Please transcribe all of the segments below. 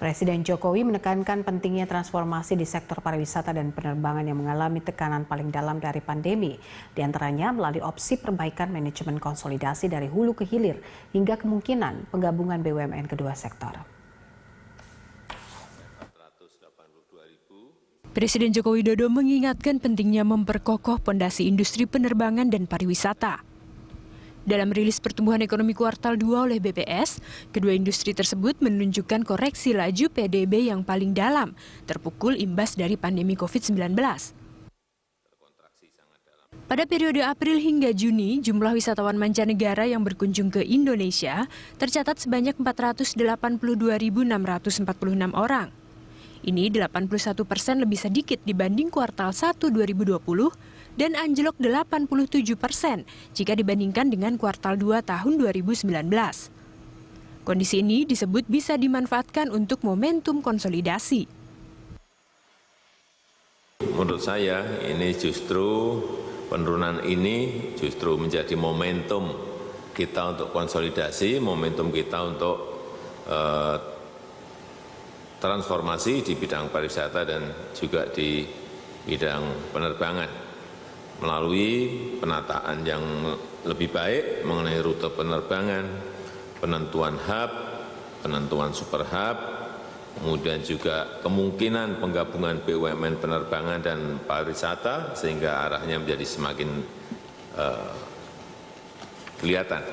Presiden Jokowi menekankan pentingnya transformasi di sektor pariwisata dan penerbangan yang mengalami tekanan paling dalam dari pandemi. Di antaranya melalui opsi perbaikan manajemen konsolidasi dari hulu ke hilir hingga kemungkinan penggabungan BUMN kedua sektor. Presiden Joko Widodo mengingatkan pentingnya memperkokoh pondasi industri penerbangan dan pariwisata. Dalam rilis pertumbuhan ekonomi kuartal 2 oleh BPS, kedua industri tersebut menunjukkan koreksi laju PDB yang paling dalam, terpukul imbas dari pandemi COVID-19. Pada periode April hingga Juni, jumlah wisatawan mancanegara yang berkunjung ke Indonesia tercatat sebanyak 482.646 orang. Ini 81% lebih sedikit dibanding kuartal 1 2020 dan anjlok 87% jika dibandingkan dengan kuartal 2 tahun 2019. Kondisi ini disebut bisa dimanfaatkan untuk momentum konsolidasi. Menurut saya ini justru penurunan ini justru menjadi momentum kita untuk konsolidasi, momentum kita untuk transformasi di bidang pariwisata dan juga di bidang penerbangan melalui penataan yang lebih baik mengenai rute penerbangan, penentuan hub, penentuan super hub, kemudian juga kemungkinan penggabungan BUMN penerbangan dan pariwisata sehingga arahnya menjadi semakin kelihatan.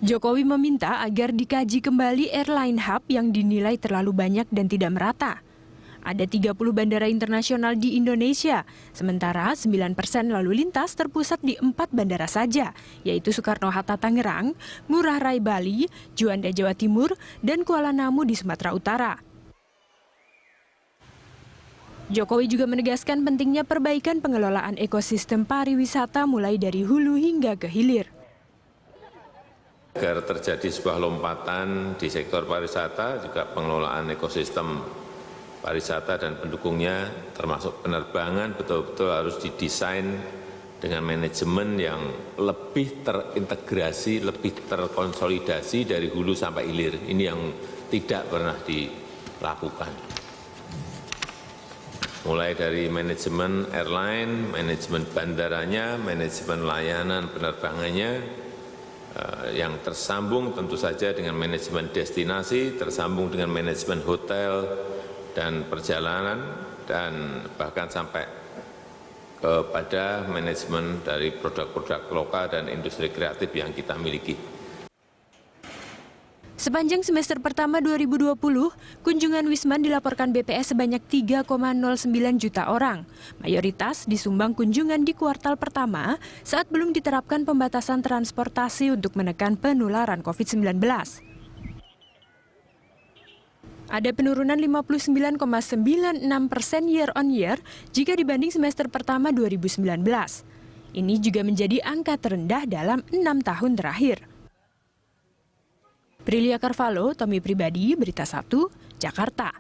Jokowi meminta agar dikaji kembali airline hub yang dinilai terlalu banyak dan tidak merata. Ada 30 bandara internasional di Indonesia, sementara 9% lalu lintas terpusat di 4 bandara saja, yaitu Soekarno-Hatta Tangerang, Ngurah Rai Bali, Juanda Jawa Timur, dan Kuala Namu di Sumatera Utara. Jokowi juga menegaskan pentingnya perbaikan pengelolaan ekosistem pariwisata mulai dari hulu hingga ke hilir. Agar terjadi sebuah lompatan di sektor pariwisata, juga pengelolaan ekosistem pariwisata dan pendukungnya termasuk penerbangan betul-betul harus didesain dengan manajemen yang lebih terintegrasi, lebih terkonsolidasi dari hulu sampai hilir. Ini yang tidak pernah dilakukan. Mulai dari manajemen airline, manajemen bandaranya, manajemen layanan penerbangannya, yang tersambung tentu saja dengan manajemen destinasi, tersambung dengan manajemen hotel dan perjalanan, dan bahkan sampai kepada manajemen dari produk-produk lokal dan industri kreatif yang kita miliki. Sepanjang semester pertama 2020, kunjungan Wisman dilaporkan BPS sebanyak 3,09 juta orang. Mayoritas disumbang kunjungan di kuartal pertama saat belum diterapkan pembatasan transportasi untuk menekan penularan COVID-19. Ada penurunan 59,96% year on year jika dibanding semester pertama 2019. Ini juga menjadi angka terendah dalam 6 tahun terakhir. Prilia Carvalho, Tommy Pribadi, Berita 1, Jakarta.